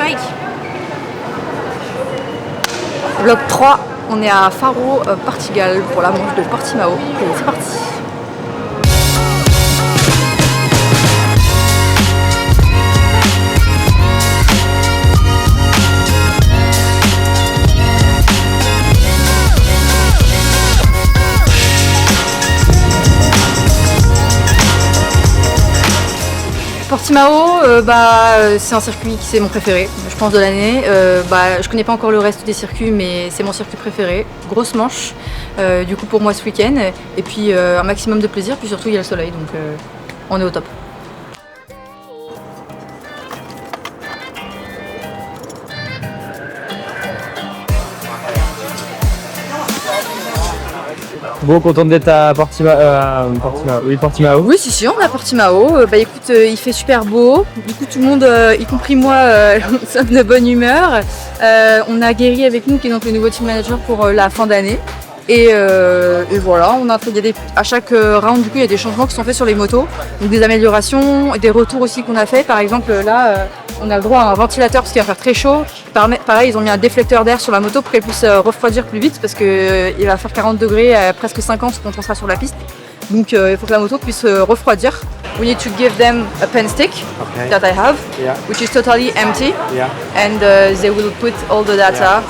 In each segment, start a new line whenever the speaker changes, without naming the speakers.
Mike. Vlog 3, on est à Faro, Portugal pour la manche de Portimao. Et c'est parti. Portimao, c'est un circuit qui c'est mon préféré, je pense, de l'année. Je connais pas encore le reste des circuits, mais c'est mon circuit préféré. Grosse manche, du coup pour moi ce week-end. Et puis un maximum de plaisir, puis surtout il y a le soleil, donc on est au top.
Bon, contente d'être à Portimao. Portimao.
Oui, si, on est à Portimao. Écoute, il fait super beau. Du coup, tout le monde, y compris moi, sommes de bonne humeur. On a Guéry avec nous, qui est donc le nouveau team manager pour la fin d'année. Et voilà, à chaque round, du coup, il y a des changements qui sont faits sur les motos. Donc des améliorations, des retours aussi qu'on a fait. Par exemple, là, on a le droit à un ventilateur parce qu'il va faire très chaud. Pareil, ils ont mis un déflecteur d'air sur la moto pour qu'elle puisse refroidir plus vite parce qu'il va faire 40 degrés, presque 50 quand on sera sur la piste. Donc il faut que la moto puisse refroidir. We need to give them a pen stick that I have, which is totally empty, and they will put all the data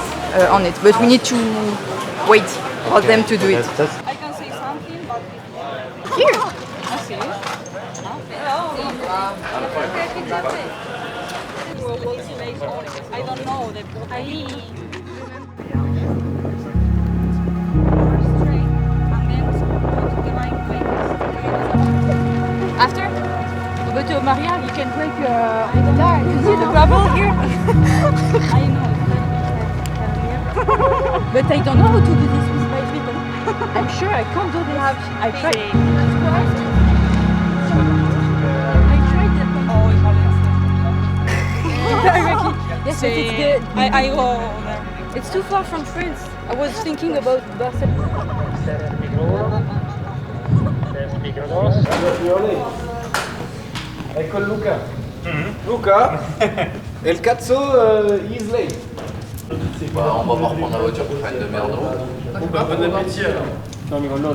on it. But we need to wait for them to do it.
I can say something, but
Here.
I see. I don't know the After? But Maria, you can break there. You see the bubble here? I know. But I don't know how to do this with my feet. I'm sure I can't do this. I tried. I tried it. Oh, yes, but it's good. I go there. It's too far from France. I was thinking about Barcelona.
Ecco Luca. Luca, e il cazzo is late.
On va pas reprendre la voiture pour faire une demi-heure de route.
Bon appétit alors.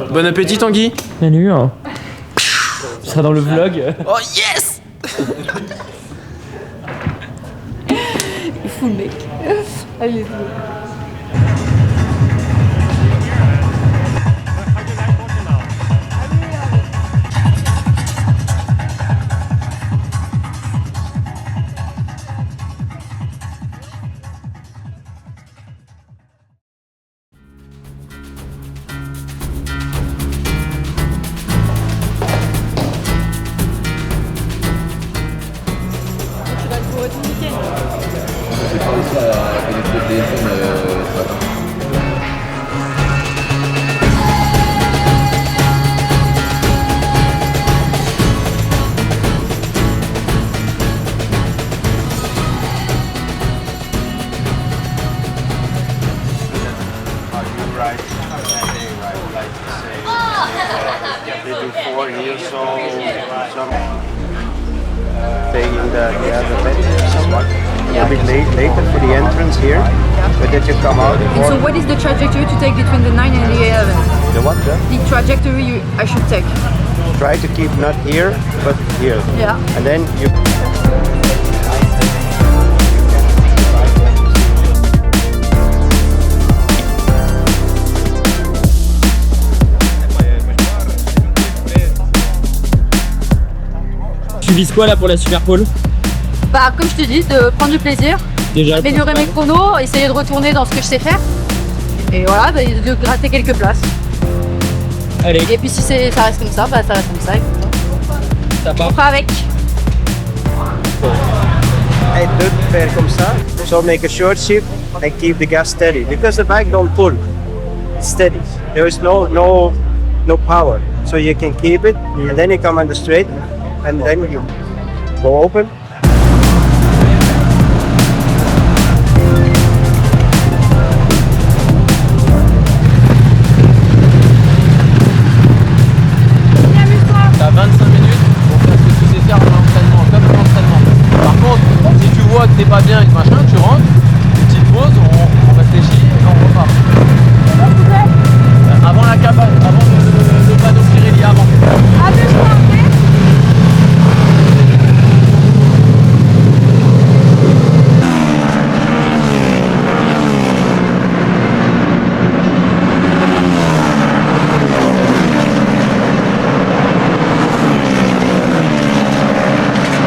Bon appétit Tanguy. Salut. Tu seras dans le vlog.
Oh yes. Il est fou le mec. Allez, let's go.
J'ai pas réussi à connecter le téléphone ce matin.
Taking the other bed somewhat. A bit later for the entrance here, but that you come out.
And so what is the trajectory to take between the 9 and the 11?
The what?
The trajectory I should take.
Try to keep not here, but here.
Yeah.
And then you.
Tu vises quoi là pour la Super Pole?
Comme je te dis, de prendre du plaisir,
Déjà
améliorer mes chronos, essayer de retourner dans ce que je sais faire. Et voilà, de gratter quelques places.
Allez,
Et puis si ça reste comme ça, ça reste comme ça. Écoute,
ça part.
on fera avec.
Hey, do faire comme ça. So make a short shift and keep the gas steady because the bike don't pull. It's steady. There is no power, so you can keep it, and then you come on the straight, and then you go open.
T'as 25 minutes pour faire ce que tu sais faire en entraînement, comme en entraînement. Par contre, si tu vois que t'es pas bien et que
machin, tu rentres, une petite pause, on réfléchit et on repart. Avant la cabane, avant le panneau Pirelli, avant.
Ah, mais je vois, ok.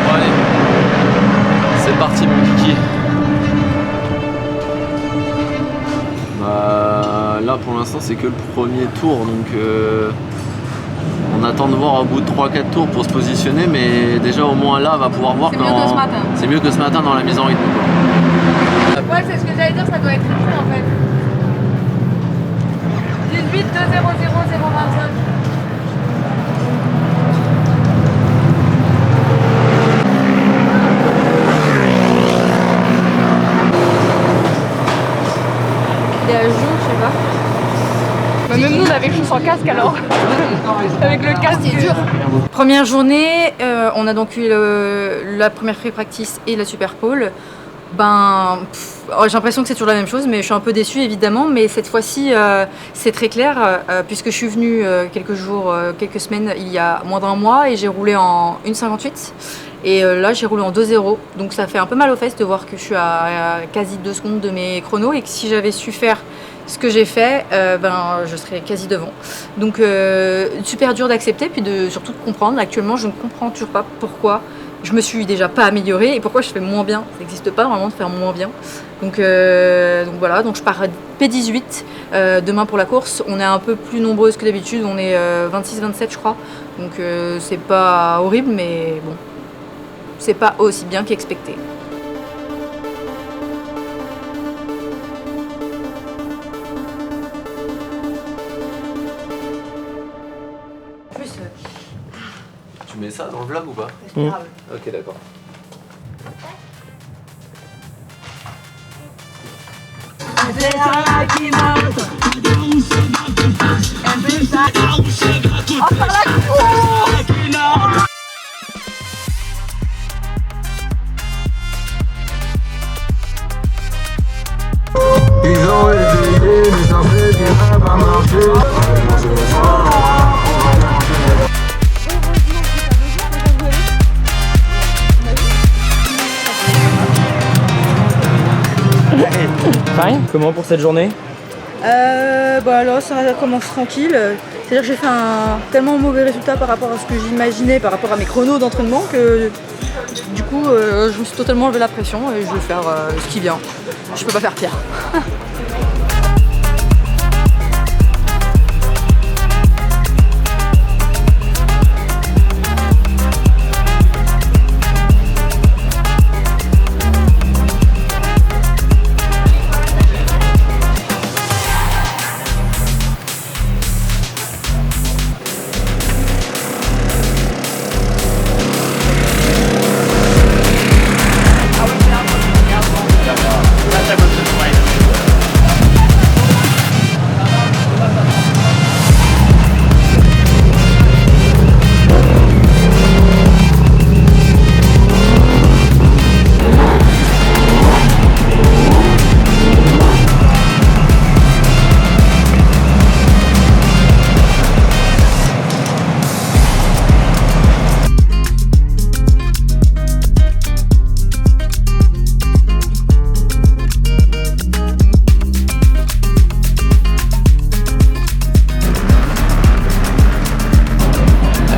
Bon allez, c'est parti mon kiki. Bah, là pour l'instant c'est que le premier tour donc on attend de voir au bout de 3-4 tours pour se positionner, mais déjà au moins là on va pouvoir voir
C'est mieux que ce matin.
C'est mieux que ce matin dans la mise en rythme quoi.
Ouais, c'est ce que j'allais dire, ça doit être très en fait. 18 2 0 0 0 25. Il est à jour, je sais pas.
Bah, même nous, on avait juste en casque alors. Avec le casque, c'est dur.
Première journée, on a donc eu la première free practice et la super pole. J'ai l'impression que c'est toujours la même chose, mais je suis un peu déçue évidemment. Mais cette fois-ci, c'est très clair, puisque je suis venue quelques semaines, il y a moins d'un mois, et j'ai roulé en 1,58. Et là, j'ai roulé en 2,0. Donc ça fait un peu mal aux fesses de voir que je suis à quasi 2 secondes de mes chronos, et que si j'avais su faire ce que j'ai fait, je serais quasi devant. Donc super dur d'accepter, puis surtout de comprendre. Actuellement, je ne comprends toujours pas pourquoi je me suis déjà pas améliorée et pourquoi je fais moins bien. Ça n'existe pas vraiment de faire moins bien. Donc voilà, donc je pars P18 demain pour la course. On est un peu plus nombreuses que d'habitude, on est 26-27 je crois. Donc c'est pas horrible, mais bon, c'est pas aussi bien qu'expecté.
Tu mets ça dans le vlog ou pas? Ok d'accord.
Ils ont essayé, mais ça fait que ça va pas marcher.
Fine. Comment pour cette journée?
Là ça commence tranquille. C'est-à-dire que j'ai fait un tellement mauvais résultat par rapport à ce que j'imaginais, par rapport à mes chronos d'entraînement, que du coup je me suis totalement enlevé la pression et je vais faire ce qui vient. Je peux pas faire pire.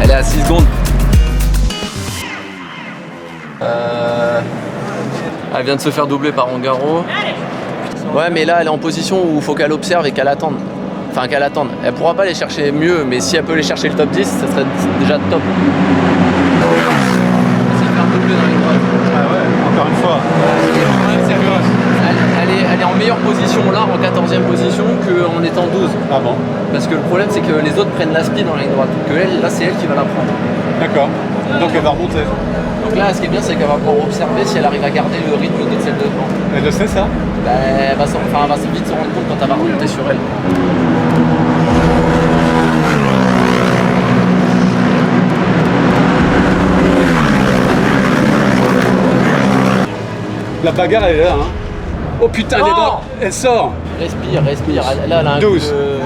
Elle est à 6 secondes. Elle vient de se faire doubler par Ongaro. Ouais, mais là, elle est en position où il faut qu'elle observe et qu'elle attende. Enfin, qu'elle attende. Elle pourra pas les chercher mieux, mais si elle peut les chercher le top 10, ça serait déjà top. Elle s'est fait doubler dans les droites.
Ah ouais, encore une fois.
Elle est en meilleure position là, en 14e position, qu'en étant 12.
Ah bon?
Parce que le problème, c'est que les autres prennent la speed dans la ligne droite. Que elle, là, c'est elle qui va la prendre.
D'accord. Donc elle va remonter.
Donc là, ce qui est bien, c'est qu'elle va pouvoir observer si elle arrive à garder le rythme de celle de devant.
Elle le sait ça?
Elle va vite se rendre compte quand elle va remonter sur elle.
La bagarre, elle est là. Hein. Oh putain, elle est dans... Elle sort.
Respire, respire. Là, elle a un
12.
coup de...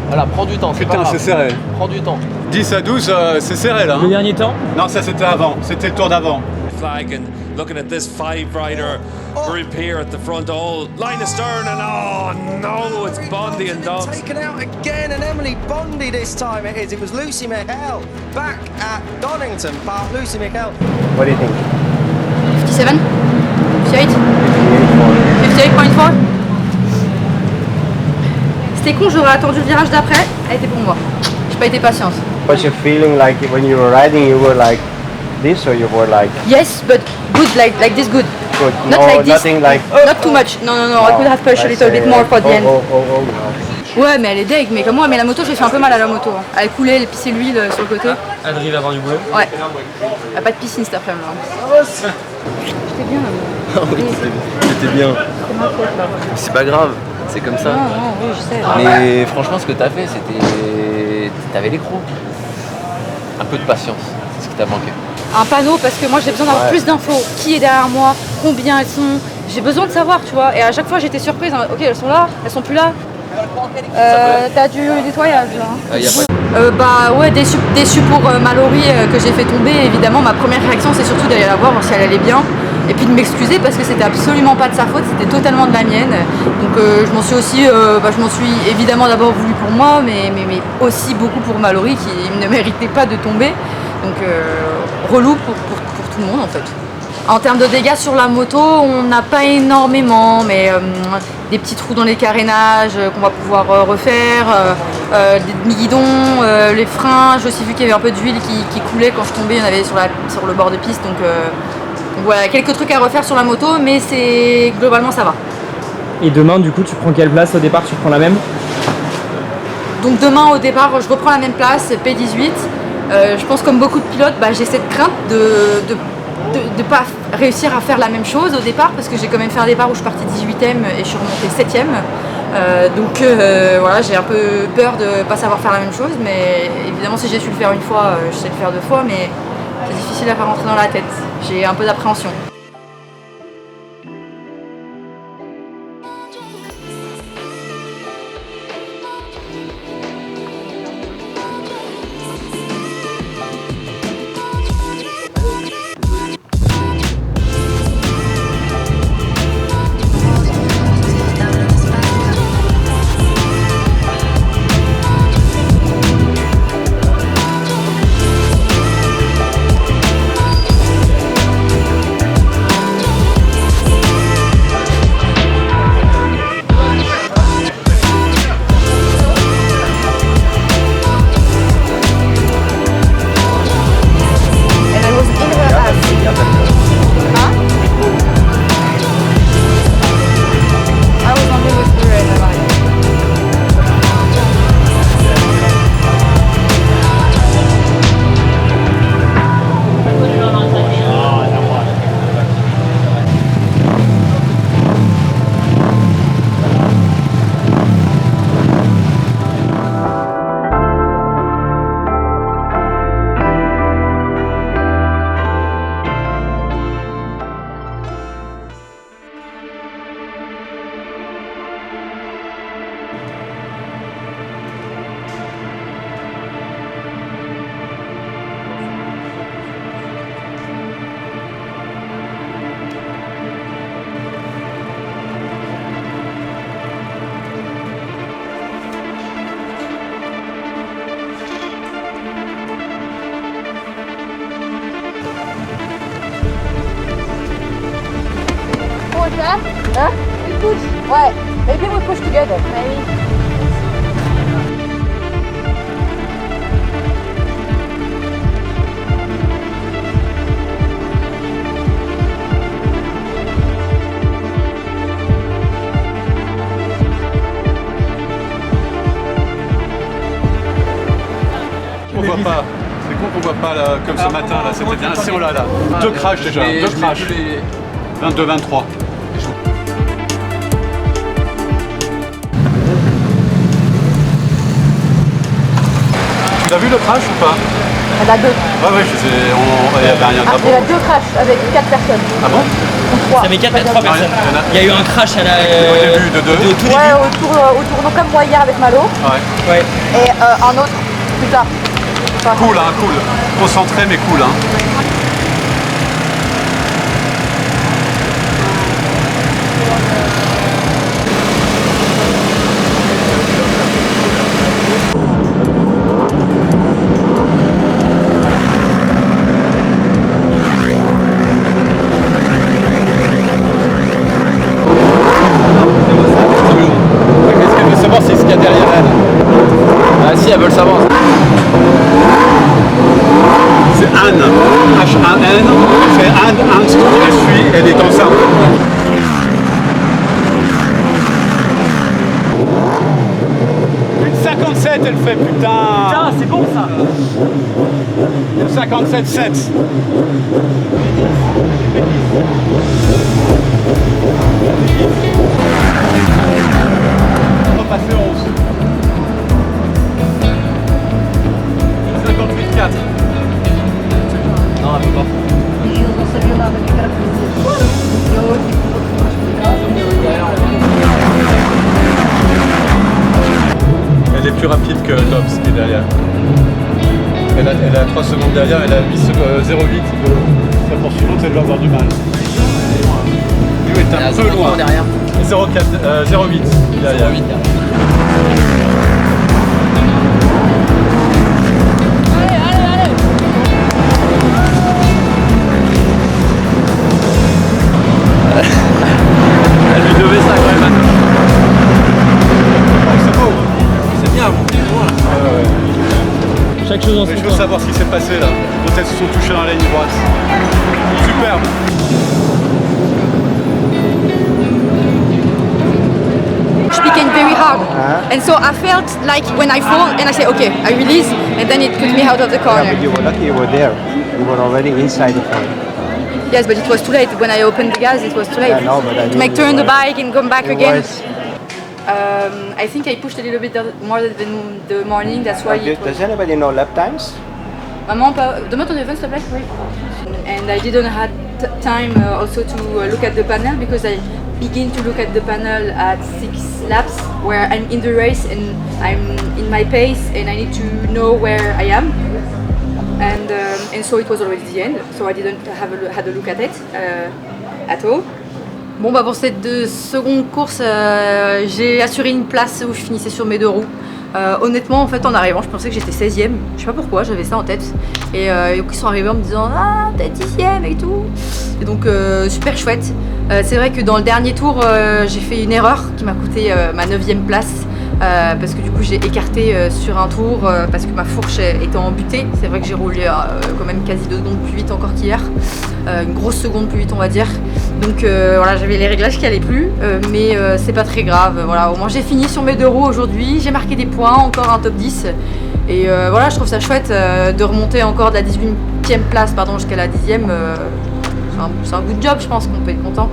Voilà, prends du temps.
Putain, c'est serré.
Prends du temps.
10 à 12, c'est serré là.
Le
Hein.
dernier temps?
Non, ça c'était avant. C'était le tour d'avant.
Flag and looking at this five-rider group here at the front. Oh, line of stern and oh no, it's Bondi and Dobbs.
Taken out again, and Emily Bondi this time it is. It was Lucy McHale back at Donington Park. Lucy McHale.
What do you think?
57? 58? 58.4? C'était con, j'aurais attendu le virage d'après, elle était pour moi. J'ai pas été patiente.
Was your feeling like when you were riding, you were like this, or you were like
Yes, but good, like this good.
good?
Not
No,
like this.
nothing like.
Not too much. No, I could have pushed a little bit more for the end.
Oh, no.
Ouais, mais elle est deg, mais comme moi, mais la moto, j'ai fait un peu mal à la moto. Hein. Elle coulait, elle pissait l'huile sur le côté.
Elle arrive à avoir du boulot.
Ouais. Elle a pas de piscine cet après-midi. J'étais bien là.
Oui, c'était bien. C'est pas grave, c'est comme ça.
Non, oui, je sais.
Mais franchement, ce que t'as fait, c'était... T'avais l'écrou. Un peu de patience, c'est ce qui t'a manqué.
Un panneau, parce que moi, j'ai besoin d'avoir plus d'infos. Qui est derrière moi? Combien elles sont? J'ai besoin de savoir, tu vois. Et à chaque fois, j'étais surprise. Hein. Ok, elles sont là, elles sont plus là. T'as du nettoyage là. Hein.
Y a pas...
Bah ouais, déçu pour Mallory que j'ai fait tomber. Évidemment, ma première réaction, c'est surtout d'aller la voir si elle allait bien. Et puis de m'excuser parce que c'était absolument pas de sa faute, c'était totalement de la mienne. Donc je m'en suis aussi, je m'en suis évidemment d'abord voulu pour moi, mais aussi beaucoup pour Mallory qui ne méritait pas de tomber. Donc relou pour tout le monde en fait. En termes de dégâts sur la moto, on n'a pas énormément, mais des petits trous dans les carénages qu'on va pouvoir refaire, des demi-guidons, les freins. J'ai aussi vu qu'il y avait un peu d'huile qui coulait quand je tombais, il y en avait sur le bord de piste. Donc voilà, quelques trucs à refaire sur la moto, mais globalement ça va.
Et demain, du coup, tu prends quelle place au départ? Tu prends la même?
Donc demain au départ, je reprends la même place, P18. Je pense comme beaucoup de pilotes, j'ai cette crainte de pas réussir à faire la même chose au départ, parce que j'ai quand même fait un départ où je suis partie 18ème et je suis remontée 7ème. Donc voilà, j'ai un peu peur de pas savoir faire la même chose, mais évidemment si j'ai su le faire une fois, je sais le faire 2 fois, mais c'est difficile à faire rentrer dans la tête. J'ai un peu d'appréhension. Hein? You push? Ouais. Maybe we push together. Maybe.
On voit pas. C'est con qu'on voit pas là, comme ce matin là. C'était bien. Si on l'a là. 2 crashs déjà. 2 crashs. 22-23. Tu l'as vu le crash ou pas?
Elle a 2.
Ouais, je sais, il y avait un drapeau.
Elle a 2 crashs avec 4 personnes.
Ah bon?
Ou 3.
Ça avait 3 personnes. Il y a eu un crash à la.
Au début de 2.
Au tout
Ouais,
début.
autour, donc comme moi hier avec Malo.
Ouais.
Et un autre plus tard.
Cool, hein, cool. Concentré, mais cool, hein.
Est-ce qu'elle veut savoir c'est ce qu'il y a derrière elle? Ah si, elle veut le savoir.
C'est Anne. H-A-N. C'est Anne, elle suit, elle est enceinte. Une 57 elle fait, putain.
Putain, c'est bon ça.
Une 57,7. On va passer 11. 58,4.
Non, elle peut pas.
Elle est plus rapide que Tops qui est derrière. Elle a 3 secondes derrière, elle a 0,8 de sa poursuivante, elle va avoir du mal. Lui est un peu loin.
Derrière.
0,8 derrière.
0,8 derrière. Elle lui devait ça quand même.
C'est beau.
C'est bien, vous loin.
Chaque chose en
Mais
son
je veux
temps.
savoir ce qui s'est passé là. Quand elles se sont touchées dans la ligne droite. Superbe.
She became very hard. And so I felt like when I fall and I say, okay, I release, and then it put me out of the
Yeah,
corner.
but you were lucky you were there. You were already inside the corner.
Yes, but it was too late. When I opened the gas, it was too late.
Yeah, no, but I
to make
mean,
turn the
it
bike and come back
was-
again.
it was-
I think I pushed a little bit more than the morning. That's why it was...
Does anybody know lap times?
Maman, donne-moi ton téléphone s'il te plaît. Oui. And I didn't have time also to look at the panel because I begin to look at the panel at 6 laps where I'm in the race and I'm in my pace and I need to know where I am. And so it was already the end. So I didn't had a look at it at all. Bon bah pour cette seconde course, j'ai assuré une place où je finissais sur mes 2 roues. Honnêtement, en fait, en arrivant, je pensais que j'étais 16e. Je sais pas pourquoi, j'avais ça en tête. Et donc, ils sont arrivés en me disant ah, t'es 10e et tout. Et donc, super chouette. C'est vrai que dans le dernier tour, j'ai fait une erreur qui m'a coûté ma 9e place. Parce que du coup, j'ai écarté sur un tour parce que ma fourche était embutée. C'est vrai que j'ai roulé quand même quasi 2 secondes plus vite encore qu'hier. Une grosse seconde plus vite, on va dire. Donc voilà, j'avais les réglages qui allaient plus, mais c'est pas très grave. Voilà, au moins j'ai fini sur mes 2 roues aujourd'hui, j'ai marqué des points, encore un top 10. Et voilà, je trouve ça chouette de remonter encore de la 18e place jusqu'à la 10e. C'est un good job, je pense qu'on peut être content.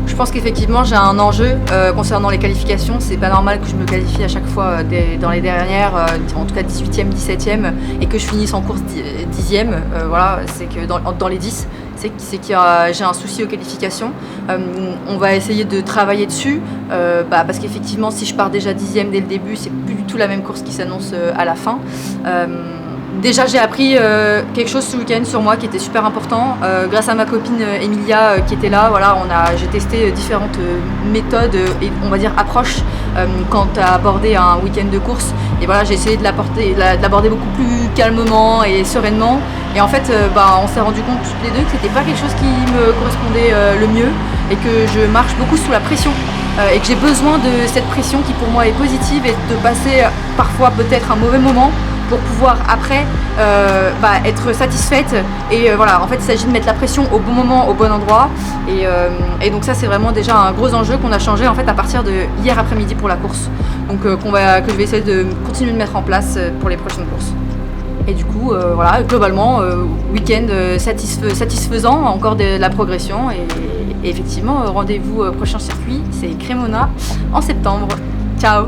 Je pense qu'effectivement j'ai un enjeu concernant les qualifications. C'est pas normal que je me qualifie à chaque fois dans les dernières, en tout cas 18e, 17e, et que je finisse en course 10e. Voilà, c'est que dans les 10, c'est que j'ai un souci aux qualifications. On va essayer de travailler dessus, parce qu'effectivement si je pars déjà 10e dès le début, c'est plus du tout la même course qui s'annonce à la fin. Déjà j'ai appris quelque chose ce week-end sur moi qui était super important grâce à ma copine Emilia qui était là. Voilà, j'ai testé différentes méthodes et on va dire approches quant à aborder un week-end de course. Et voilà, j'ai essayé de l'aborder beaucoup plus calmement et sereinement. Et en fait, on s'est rendu compte toutes les deux que c'était pas quelque chose qui me correspondait le mieux et que je marche beaucoup sous la pression. Et que j'ai besoin de cette pression qui pour moi est positive et de passer parfois peut-être un mauvais moment pour pouvoir après être satisfaite. Et voilà, en fait il s'agit de mettre la pression au bon moment, au bon endroit. Et donc ça c'est vraiment déjà un gros enjeu qu'on a changé en fait à partir de hier après-midi pour la course. Donc que je vais essayer de continuer de mettre en place pour les prochaines courses. Et du coup, voilà, globalement, week-end satisfaisant, encore de la progression. Et effectivement, rendez-vous prochain circuit, c'est Cremona en septembre. Ciao!